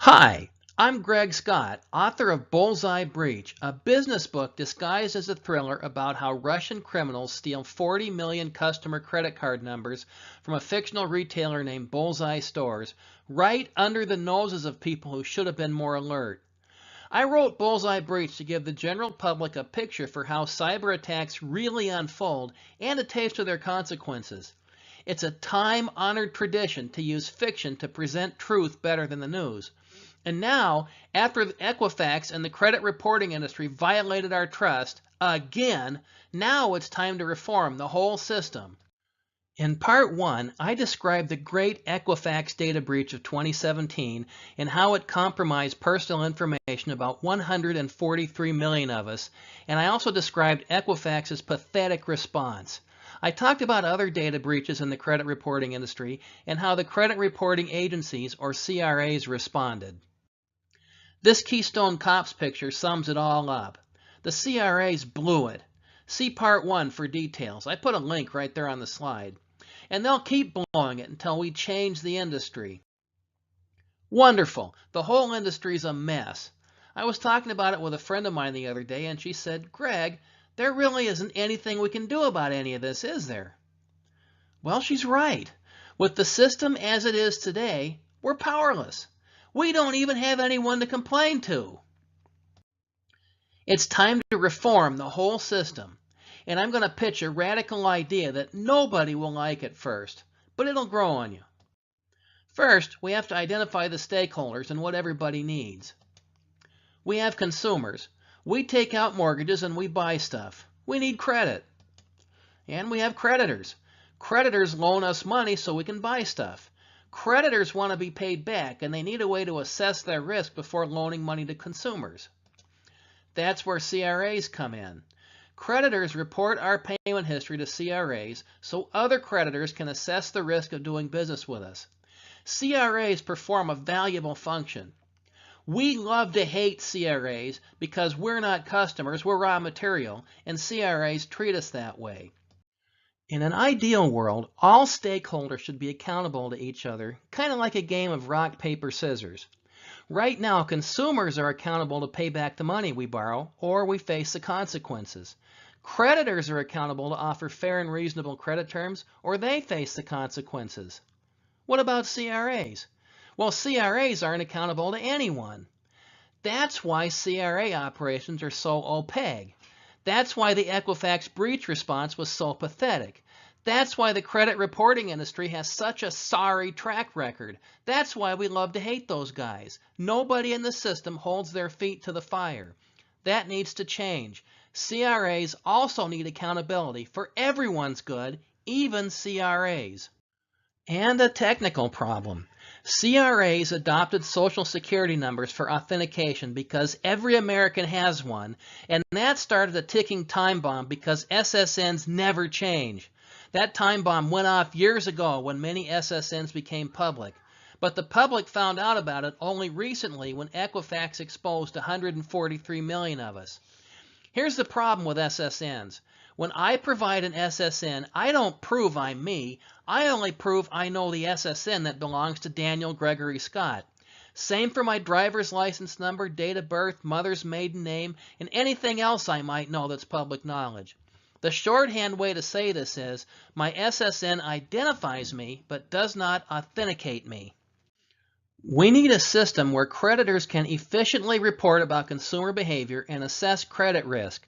Hi, I'm Greg Scott, author of Bullseye Breach, a business book disguised as a thriller about how Russian criminals steal 40 million customer credit card numbers from a fictional retailer named Bullseye Stores, right under the noses of people who should have been more alert. I wrote Bullseye Breach to give the general public a picture for how cyber attacks really unfold and a taste of their consequences. It's a time-honored tradition to use fiction to present truth better than the news. And now, after Equifax and the credit reporting industry violated our trust again, now it's time to reform the whole system. In part 1, I described the great Equifax data breach of 2017 and how it compromised personal information about 143 million of us, and I also described Equifax's pathetic response. I talked about other data breaches in the credit reporting industry and how the credit reporting agencies, or CRAs, responded. This Keystone Cops picture sums it all up. The CRAs blew it. See part 1 for details. I put a link right there on the slide. And they'll keep blowing it until we change the industry. Wonderful. The whole industry's a mess. I was talking about it with a friend of mine the other day, and she said, "Greg, there really isn't anything we can do about any of this, is there?" Well, she's right. With the system as it is today, we're powerless. We don't even have anyone to complain to. It's time to reform the whole system. And I'm going to pitch a radical idea that nobody will like at first, but it'll grow on you. First, we have to identify the stakeholders and what everybody needs. We have consumers. We take out mortgages and we buy stuff. We need credit. And we have creditors. Creditors loan us money so we can buy stuff. Creditors want to be paid back, and they need a way to assess their risk before loaning money to consumers. That's where CRAs come in. Creditors report our payment history to CRAs so other creditors can assess the risk of doing business with us. CRAs perform a valuable function. We love to hate CRAs because we're not customers, we're raw material, and CRAs treat us that way. In an ideal world, all stakeholders should be accountable to each other, kind of like a game of rock, paper, scissors. Right now, consumers are accountable to pay back the money we borrow, or we face the consequences. Creditors are accountable to offer fair and reasonable credit terms, or they face the consequences. What about CRAs? Well, CRAs aren't accountable to anyone. That's why CRA operations are so opaque. That's why the Equifax breach response was so pathetic. That's why the credit reporting industry has such a sorry track record. That's why we love to hate those guys. Nobody in the system holds their feet to the fire. That needs to change. CRAs also need accountability for everyone's good, even CRAs. And a technical problem. CRAs adopted Social Security numbers for authentication because every American has one, and that started a ticking time bomb because SSNs never change. That time bomb went off years ago when many SSNs became public. But the public found out about it only recently when Equifax exposed 143 million of us. Here's the problem with SSNs. When I provide an SSN, I don't prove I'm me. I only prove I know the SSN that belongs to Daniel Gregory Scott. Same for my driver's license number, date of birth, mother's maiden name, and anything else I might know that's public knowledge. The shorthand way to say this is, my SSN identifies me, but does not authenticate me. We need a system where creditors can efficiently report about consumer behavior and assess credit risk.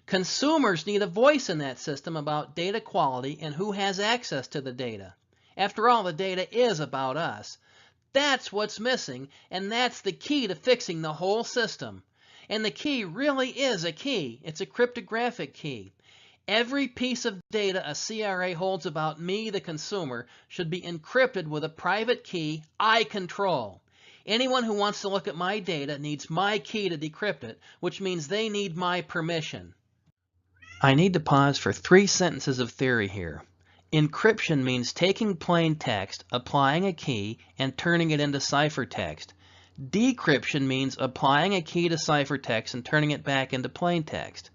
Consumers need a voice in that system about data quality and who has access to the data. After all, the data is about us. That's what's missing, and that's the key to fixing the whole system. And the key really is a key. It's a cryptographic key. Every piece of data a CRA holds about me, the consumer, should be encrypted with a private key I control. Anyone who wants to look at my data needs my key to decrypt it, which means they need my permission. I need to pause for 3 sentences of theory here. Encryption means taking plain text, applying a key, and turning it into ciphertext. Decryption means applying a key to ciphertext and turning it back into plain text.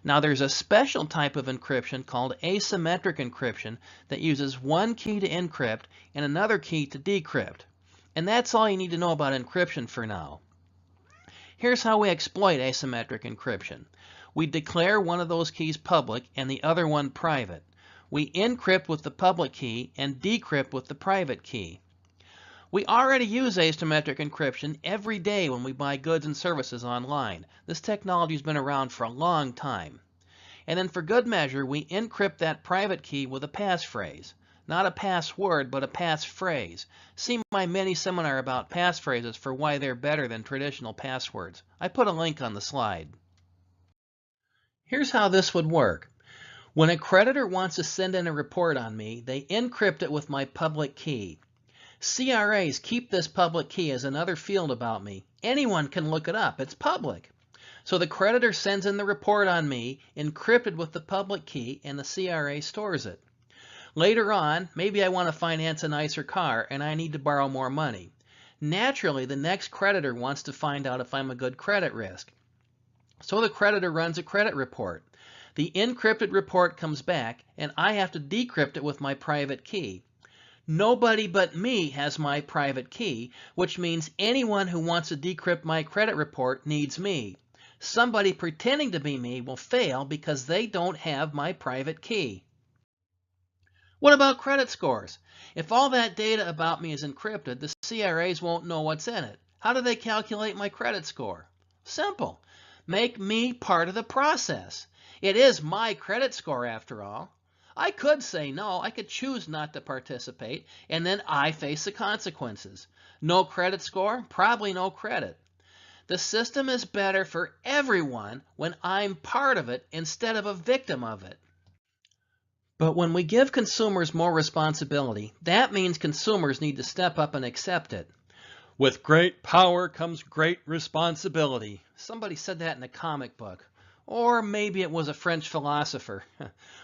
Now there's a special type of encryption called asymmetric encryption that uses one key to encrypt and another key to decrypt. And that's all you need to know about encryption for now. Here's how we exploit asymmetric encryption. We declare one of those keys public and the other one private. We encrypt with the public key and decrypt with the private key. We already use asymmetric encryption every day when we buy goods and services online. This technology has been around for a long time. And then for good measure, we encrypt that private key with a passphrase. Not a password, but a passphrase. See my mini seminar about passphrases for why they're better than traditional passwords. I put a link on the slide. Here's how this would work. When a creditor wants to send in a report on me, they encrypt it with my public key. CRAs keep this public key as another field about me. Anyone can look it up. It's public. So the creditor sends in the report on me, encrypted with the public key, and the CRA stores it. Later on, maybe I want to finance a nicer car and I need to borrow more money. Naturally, the next creditor wants to find out if I'm a good credit risk. So the creditor runs a credit report. The encrypted report comes back and I have to decrypt it with my private key. Nobody but me has my private key, which means anyone who wants to decrypt my credit report needs me. Somebody pretending to be me will fail because they don't have my private key. What about credit scores? If all that data about me is encrypted, the CRAs won't know what's in it. How do they calculate my credit score? Simple. Make me part of the process. It is my credit score after all. I could say no. I could choose not to participate, and then I face the consequences. No credit score? Probably no credit. The system is better for everyone when I'm part of it instead of a victim of it. But when we give consumers more responsibility, that means consumers need to step up and accept it. With great power comes great responsibility. Somebody said that in a comic book. Or maybe it was a French philosopher.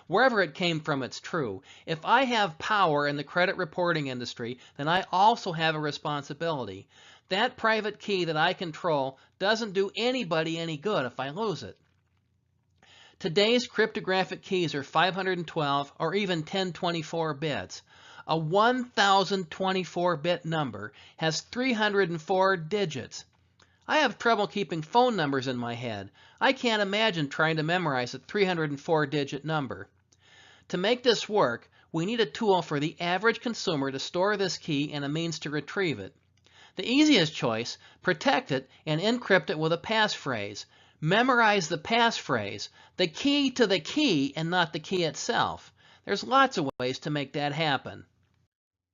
Wherever it came from, it's true. If I have power in the credit reporting industry, then I also have a responsibility. That private key that I control doesn't do anybody any good if I lose it. Today's cryptographic keys are 512 or even 1024 bits. A 1024-bit number has 304 digits. I have trouble keeping phone numbers in my head. I can't imagine trying to memorize a 304-digit number. To make this work, we need a tool for the average consumer to store this key and a means to retrieve it. The easiest choice, protect it and encrypt it with a passphrase. Memorize the passphrase, the key to the key and not the key itself. There's lots of ways to make that happen.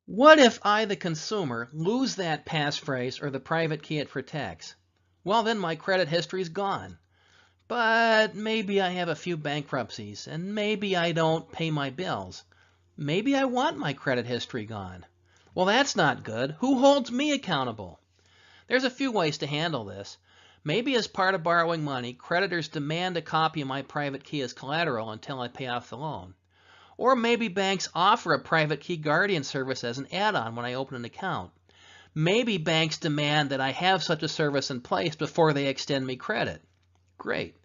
What if I, the consumer, lose that passphrase or the private key it protects? Well, then my credit history's gone. But maybe I have a few bankruptcies, and maybe I don't pay my bills. Maybe I want my credit history gone. Well, that's not good. Who holds me accountable? There's a few ways to handle this. Maybe as part of borrowing money, creditors demand a copy of my private key as collateral until I pay off the loan. Or maybe banks offer a private key guardian service as an add-on when I open an account. Maybe banks demand that I have such a service in place before they extend me credit. Great.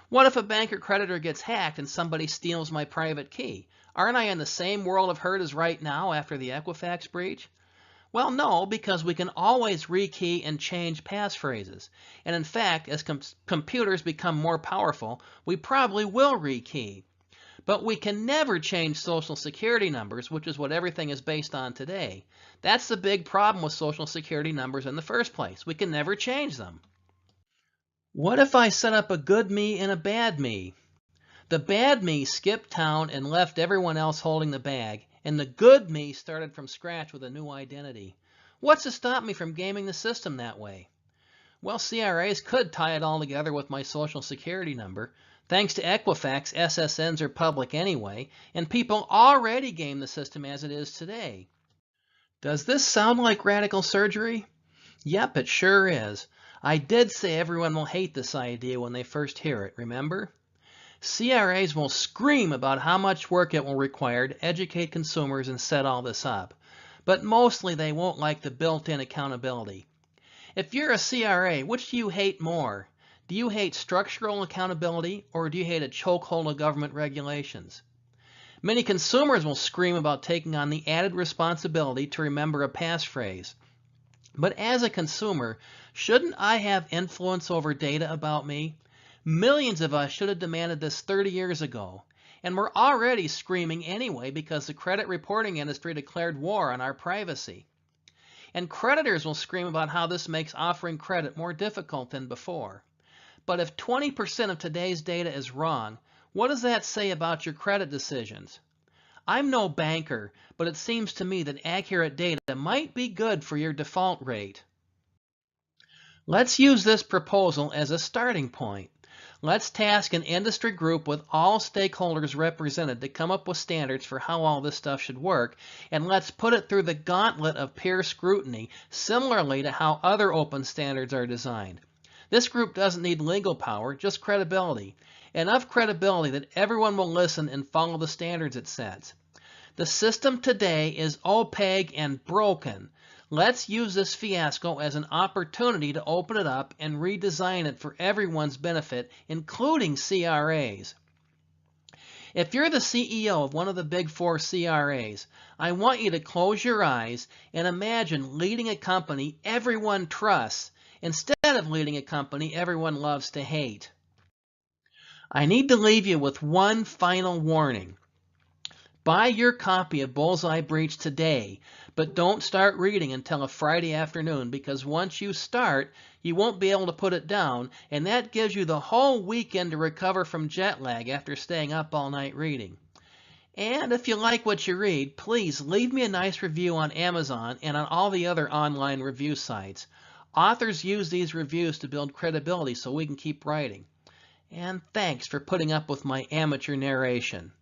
What if a bank or creditor gets hacked and somebody steals my private key? Aren't I in the same world of hurt as right now after the Equifax breach? Well, no, because we can always rekey and change passphrases. And in fact, as computers become more powerful, we probably will rekey. But we can never change social security numbers, which is what everything is based on today. That's the big problem with social security numbers in the first place. We can never change them. What if I set up a good me and a bad me? The bad me skipped town and left everyone else holding the bag, and the good me started from scratch with a new identity. What's to stop me from gaming the system that way? Well, CRAs could tie it all together with my social security number. Thanks to Equifax, SSNs are public anyway, and people already game the system as it is today. Does this sound like radical surgery? Yep, it sure is. I did say everyone will hate this idea when they first hear it, remember? CRAs will scream about how much work it will require to educate consumers and set all this up. But mostly they won't like the built-in accountability. If you're a CRA, which do you hate more? Do you hate structural accountability, or do you hate a chokehold of government regulations? Many consumers will scream about taking on the added responsibility to remember a passphrase. But as a consumer, shouldn't I have influence over data about me? Millions of us should have demanded this 30 years ago. And we're already screaming anyway because the credit reporting industry declared war on our privacy. And creditors will scream about how this makes offering credit more difficult than before. But if 20% of today's data is wrong, what does that say about your credit decisions? I'm no banker, but it seems to me that accurate data might be good for your default rate. Let's use this proposal as a starting point. Let's task an industry group with all stakeholders represented to come up with standards for how all this stuff should work, and let's put it through the gauntlet of peer scrutiny, similarly to how other open standards are designed. This group doesn't need legal power, just credibility. Enough credibility that everyone will listen and follow the standards it sets. The system today is opaque and broken. Let's use this fiasco as an opportunity to open it up and redesign it for everyone's benefit, including CRAs. If you're the CEO of one of the big 4 CRAs, I want you to close your eyes and imagine leading a company everyone trusts instead of leading a company everyone loves to hate. I need to leave you with one final warning. Buy your copy of Bullseye Breach today, but don't start reading until a Friday afternoon, because once you start, you won't be able to put it down, and that gives you the whole weekend to recover from jet lag after staying up all night reading. And if you like what you read, please leave me a nice review on Amazon and on all the other online review sites. Authors use these reviews to build credibility so we can keep writing. And thanks for putting up with my amateur narration.